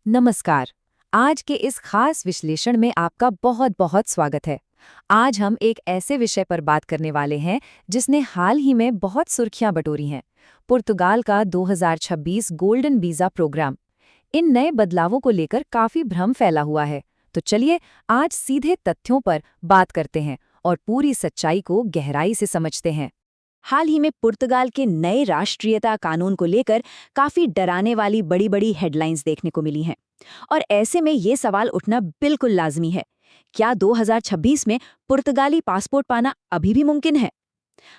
नमस्कार। आज के इस खास विश्लेषण में आपका बहुत बहुत स्वागत है। आज हम एक ऐसे विषय पर बात करने वाले हैं जिसने हाल ही में बहुत सुर्खियां बटोरी हैं। पुर्तगाल का 2026 गोल्डन वीजा प्रोग्राम। इन नए बदलावों को लेकर काफी भ्रम फैला हुआ है। तो चलिए आज सीधे तथ्यों पर बात करते हैं और पूरी सच्चाई को गहराई से समझते हैं। हाल ही में पुर्तगाल के नए राष्ट्रीयता कानून को लेकर काफी डराने वाली बड़ी बड़ी हेडलाइंस देखने को मिली हैं। और ऐसे में ये सवाल उठना बिल्कुल लाजमी है, क्या 2026 में पुर्तगाली पासपोर्ट पाना अभी भी मुमकिन है?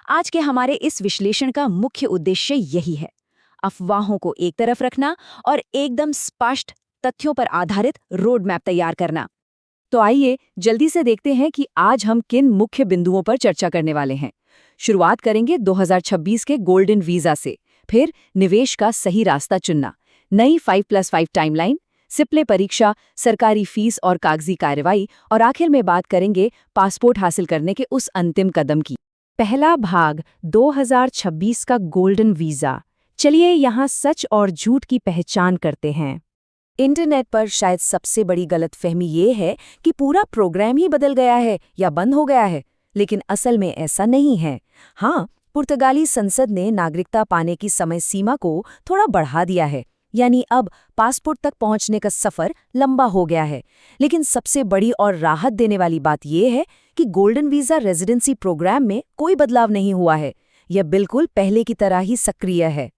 आज के हमारे इस विश्लेषण का मुख्य उद्देश्य यही है, अफवाहों को एक तरफ रखना और एकदम स्पष्ट तथ्यों पर आधारित रोड मैप तैयार करना। तो आइए जल्दी से देखते हैं कि आज हम किन मुख्य बिंदुओं पर चर्चा करने वाले हैं। शुरुआत करेंगे 2026 के गोल्डन वीजा से, फिर निवेश का सही रास्ता चुनना, नई 5+5 टाइमलाइन, सिपले परीक्षा, सरकारी फीस और कागजी कार्रवाई, और आखिर में बात करेंगे पासपोर्ट हासिल करने के उस अंतिम कदम की। पहला भाग 2026 का गोल्डन वीजा। चलिए यहाँ सच और झूठ की पहचान करते हैं। इंटरनेट पर शायद सबसे बड़ी गलतफहमी ये है कि पूरा प्रोग्राम ही बदल गया है या बंद हो गया है, लेकिन असल में ऐसा नहीं है। हाँ, पुर्तगाली संसद ने नागरिकता पाने की समय सीमा को थोड़ा बढ़ा दिया है, यानी अब पासपोर्ट तक पहुंचने का सफर लंबा हो गया है। लेकिन सबसे बड़ी और राहत देने वाली बात यह है कि गोल्डन वीजा रेजिडेंसी प्रोग्राम में कोई बदलाव नहीं हुआ है। यह बिल्कुल पहले की तरह ही सक्रिय है।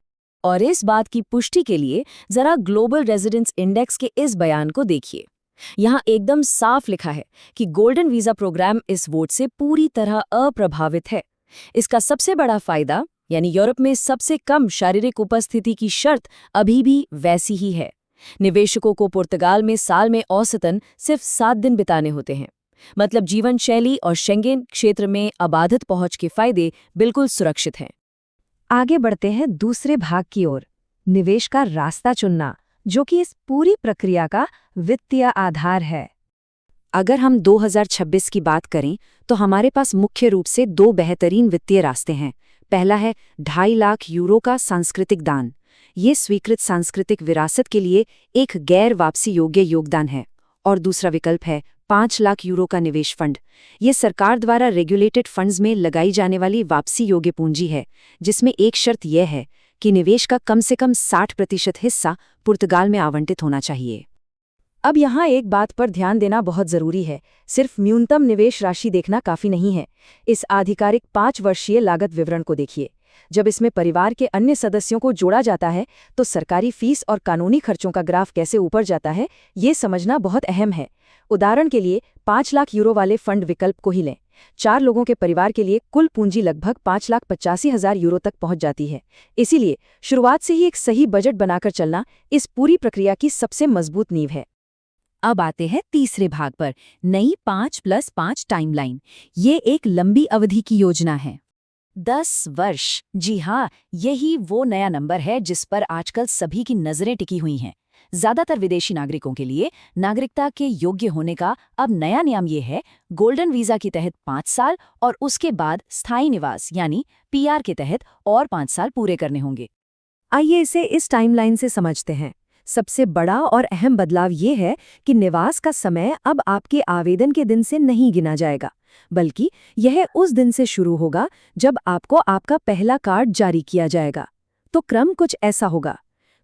और इस बात की पुष्टि के लिए जरा ग्लोबल रेजिडेंस इंडेक्स के इस बयान को देखिए। यहाँ एकदम साफ लिखा है कि गोल्डन वीजा प्रोग्राम इस वोट से पूरी तरह अप्रभावित है। इसका सबसे बड़ा फायदा, यानी यूरोप में सबसे कम शारीरिक उपस्थिति की शर्त अभी भी वैसी ही है। निवेशकों को पुर्तगाल में साल में औसतन सिर्फ 7 दिन बिताने होते हैं। मतलब जीवन शैली और शेंगेन क्षेत्र में अबाधित पहुंच के फायदे बिल्कुल सुरक्षित हैं। आगे बढ़ते हैं दूसरे भाग की ओर, निवेश का रास्ता चुनना, जो कि इस पूरी प्रक्रिया का वित्तीय आधार है। अगर हम 2026 की बात करें तो हमारे पास मुख्य रूप से 2 बेहतरीन वित्तीय रास्ते हैं। पहला है 2.5 लाख यूरो का सांस्कृतिक दान। ये स्वीकृत सांस्कृतिक विरासत के लिए एक गैर वापसी योग्य योगदान है। और दूसरा विकल्प है 5 लाख यूरो का निवेश फंड। ये सरकार द्वारा रेगुलेटेड फंड्स में लगाई जाने वाली वापसी योग्य पूंजी है, जिसमें एक शर्त यह है कि निवेश का कम से कम 60% हिस्सा पुर्तगाल में आवंटित होना चाहिए। अब यहाँ एक बात पर ध्यान देना बहुत जरूरी है, सिर्फ न्यूनतम निवेश राशि देखना काफी नहीं है। इस आधिकारिक 5 वर्षीय लागत विवरण को देखिए। जब इसमें परिवार के अन्य सदस्यों को जोड़ा जाता है तो सरकारी फीस और कानूनी खर्चों का ग्राफ कैसे ऊपर जाता है, ये समझना बहुत अहम है। उदाहरण के लिए 5 लाख यूरो वाले फंड विकल्प को ही लें। 4 लोगों के परिवार के लिए कुल पूंजी लगभग 5,85,000 यूरो तक पहुंच जाती है। इसीलिए शुरुआत से ही एक सही बजट बनाकर चलना इस पूरी प्रक्रिया की सबसे मजबूत नींव है। अब आते हैं तीसरे भाग पर, नई 5+5 टाइमलाइन। ये एक लंबी अवधि की योजना है। 10 वर्ष, जी हाँ, यही वो नया नंबर है जिस पर आजकल सभी की नजरें टिकी हुई हैं। ज्यादातर विदेशी नागरिकों के लिए नागरिकता के योग्य होने का अब नया नियम ये है, गोल्डन वीजा के तहत 5 साल और उसके बाद स्थायी निवास यानी पीआर के तहत और 5 साल पूरे करने होंगे। आइए इसे इस टाइमलाइन से समझते हैं। सबसे बड़ा और अहम बदलाव ये है कि निवास का समय अब आपके आवेदन के दिन से नहीं गिना जाएगा, बल्कि यह उस दिन से शुरू होगा जब आपको आपका पहला कार्ड जारी किया जाएगा। तो क्रम कुछ ऐसा होगा: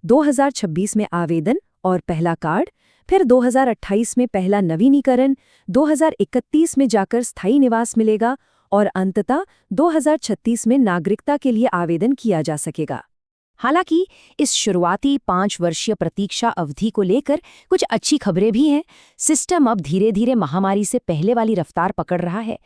2026 में आवेदन और पहला कार्ड, फिर 2028 में पहला नवीनीकरण, 2031 में जाकर स्थायी निवास मिलेगा और अंततः 2036 में नागरिकता के लिए आवेदन किया जा सकेगा। हालांकि इस शुरुआती 5 वर्षीय प्रतीक्षा अवधि को लेकर कुछ अच्छी खबरें भी हैं। सिस्टम अब धीरे धीरे महामारी से पहले वाली रफ्तार पकड़ रहा है।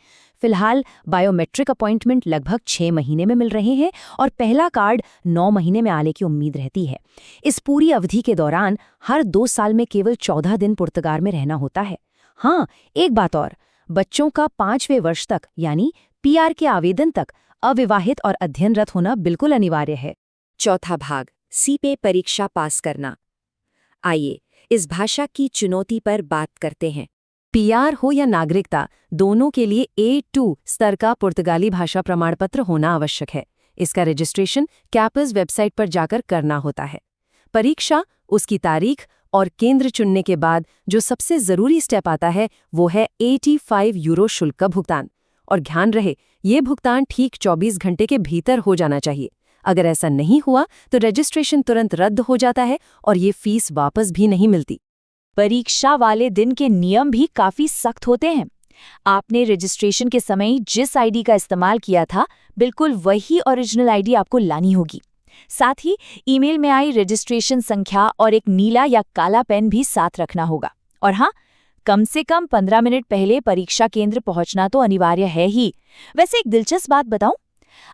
फिलहाल बायोमेट्रिक अपॉइंटमेंट लगभग 6 महीने में मिल रहे हैं और पहला कार्ड 9 महीने में आने की उम्मीद रहती है। इस पूरी अवधि के दौरान हर 2 साल में केवल 14 दिन पुर्तगाल में रहना होता है। हाँ, एक बात और, बच्चों का 5वें वर्ष तक यानी पीआर के आवेदन तक अविवाहित और अध्ययनरत होना बिल्कुल अनिवार्य है। चौथा भाग, सीपे परीक्षा पास करना। आइए इस भाषा की चुनौती पर बात करते हैं। पीआर हो या नागरिकता, दोनों के लिए A2 स्तर का पुर्तगाली भाषा प्रमाणपत्र होना आवश्यक है। इसका रजिस्ट्रेशन कैपस वेबसाइट पर जाकर करना होता है। परीक्षा, उसकी तारीख और केंद्र चुनने के बाद जो सबसे ज़रूरी स्टेप आता है वो है 85 यूरो शुल्क का भुगतान। और ध्यान रहे, ये भुगतान ठीक 24 घंटे के भीतर हो जाना चाहिए। अगर ऐसा नहीं हुआ तो रजिस्ट्रेशन तुरंत रद्द हो जाता है और ये फीस वापस भी नहीं मिलती। परीक्षा वाले दिन के नियम भी काफी सख्त होते हैं। आपने रजिस्ट्रेशन के समय जिस आईडी का इस्तेमाल किया था, बिल्कुल वही ओरिजिनल आईडी आपको लानी होगी। साथ ही ईमेल में आई रजिस्ट्रेशन संख्या और एक नीला या काला पेन भी साथ रखना होगा। और हाँ, कम से कम 15 मिनट पहले परीक्षा केंद्र पहुंचना तो अनिवार्य है ही। वैसे एक दिलचस्प बात बताऊं,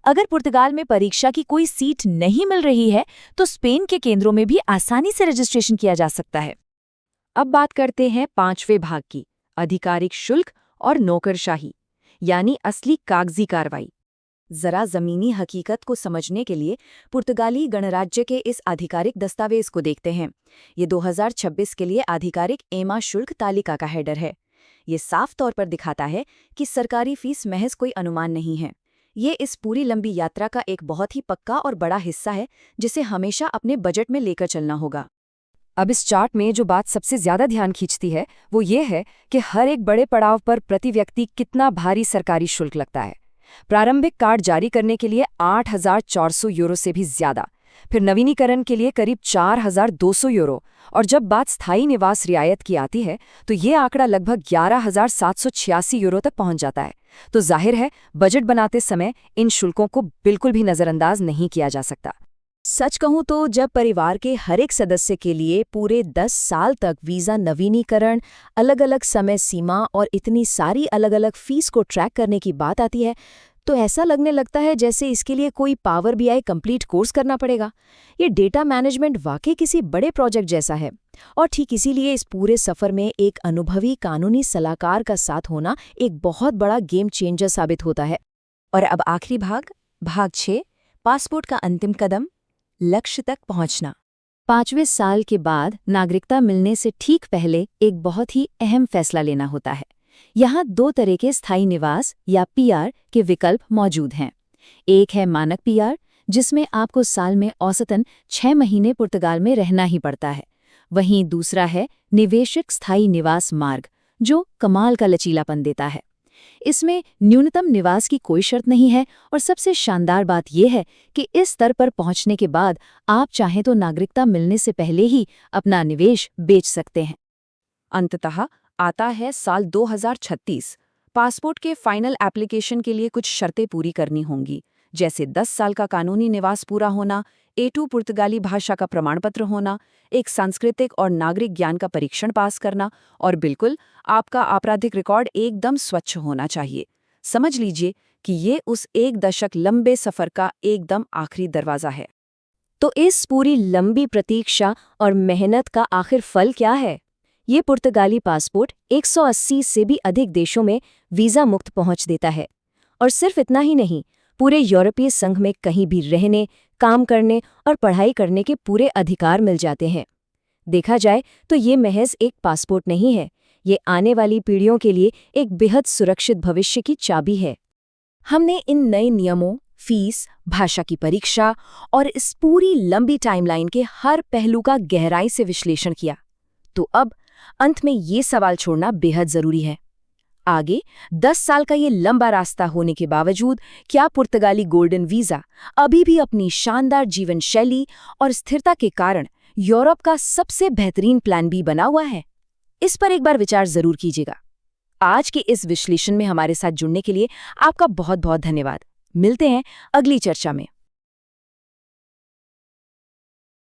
अगर पुर्तगाल में परीक्षा की कोई सीट नहीं मिल रही है तो स्पेन के केंद्रों में भी आसानी से रजिस्ट्रेशन किया जा सकता है। अब बात करते हैं 5वें भाग की, आधिकारिक शुल्क और नौकरशाही, यानी असली कागजी कार्रवाई। जरा जमीनी हकीकत को समझने के लिए पुर्तगाली गणराज्य के इस आधिकारिक दस्तावेज को देखते हैं। ये 2026 के लिए आधिकारिक एमा शुल्क तालिका का हेडर है। ये साफ तौर पर दिखाता है कि सरकारी फीस महज कोई अनुमान नहीं है। ये इस पूरी लंबी यात्रा का एक बहुत ही पक्का और बड़ा हिस्सा है, जिसे हमेशा अपने बजट में लेकर चलना होगा। अब इस चार्ट में जो बात सबसे ज्यादा ध्यान खींचती है वो ये है कि हर एक बड़े पड़ाव पर प्रति व्यक्ति कितना भारी सरकारी शुल्क लगता है। प्रारंभिक कार्ड जारी करने के लिए 8,400 यूरो से भी ज्यादा, फिर नवीनीकरण के लिए करीब 4,200 यूरो, और जब बात स्थायी निवास रियायत की आती है तो ये आंकड़ा लगभग 11,786 यूरो तक पहुंच जाता है। तो जाहिर है, बजट बनाते समय इन शुल्कों को बिल्कुल भी नज़रअंदाज नहीं किया जा सकता। सच कहूं तो जब परिवार के हर एक सदस्य के लिए पूरे 10 साल तक वीज़ा नवीनीकरण, अलग अलग समय सीमा और इतनी सारी अलग अलग फीस को ट्रैक करने की बात आती है, तो ऐसा लगने लगता है जैसे इसके लिए कोई पावर बीआई कंप्लीट कोर्स करना पड़ेगा। ये डेटा मैनेजमेंट वाकई किसी बड़े प्रोजेक्ट जैसा है, और ठीक इसीलिए इस पूरे सफ़र में एक अनुभवी कानूनी सलाहकार का साथ होना एक बहुत बड़ा गेम चेंजर साबित होता है। और अब आखिरी भाग 6, पासपोर्ट का अंतिम कदम, लक्ष्य तक पहुंचना। 5वें साल के बाद नागरिकता मिलने से ठीक पहले एक बहुत ही अहम फैसला लेना होता है। यहाँ 2 तरह के स्थायी निवास या पीआर के विकल्प मौजूद हैं। एक है मानक पीआर, जिसमें आपको साल में औसतन 6 महीने पुर्तगाल में रहना ही पड़ता है। वहीं दूसरा है निवेशक स्थायी निवास मार्ग, जो कमाल का लचीलापन देता है। इसमें न्यूनतम निवास की कोई शर्त नहीं है, और सबसे शानदार बात यह है कि इस स्तर पर पहुंचने के बाद आप चाहें तो नागरिकता मिलने से पहले ही अपना निवेश बेच सकते हैं। अंततः आता है साल 2036। पासपोर्ट के फाइनल एप्लीकेशन के लिए कुछ शर्तें पूरी करनी होंगी, जैसे 10 साल का कानूनी निवास पूरा होना, A2 पुर्तगाली भाषा का प्रमाण पत्र होना, एक सांस्कृतिक और नागरिक ज्ञान का परीक्षण पास करना, और बिल्कुल आपका आपराधिक रिकॉर्ड एकदम स्वच्छ होना चाहिए। समझ लीजिए कि ये उस 1 दशक लंबे सफ़र का एकदम आखिरी दरवाज़ा है। तो इस पूरी लंबी प्रतीक्षा और मेहनत का आखिर फल क्या है? ये पुर्तगाली पासपोर्ट 180 से भी अधिक देशों में वीज़ा मुक्त पहुंच देता है। और सिर्फ इतना ही नहीं, पूरे यूरोपीय संघ में कहीं भी रहने, काम करने और पढ़ाई करने के पूरे अधिकार मिल जाते हैं। देखा जाए तो ये महज एक पासपोर्ट नहीं है, ये आने वाली पीढ़ियों के लिए एक बेहद सुरक्षित भविष्य की चाबी है। हमने इन नए नियमों, फीस, भाषा की परीक्षा और इस पूरी लंबी टाइमलाइन के हर पहलू का गहराई से विश्लेषण किया। तो अब अंत में ये सवाल छोड़ना बेहद जरूरी है। आगे 10 साल का ये लंबा रास्ता होने के बावजूद क्या पुर्तगाली गोल्डन वीज़ा अभी भी अपनी शानदार जीवन शैली और स्थिरता के कारण यूरोप का सबसे बेहतरीन प्लान बी बना हुआ है? इस पर एक बार विचार जरूर कीजिएगा। आज के इस विश्लेषण में हमारे साथ जुड़ने के लिए आपका बहुत बहुत धन्यवाद। मिलते हैं अगली चर्चा में।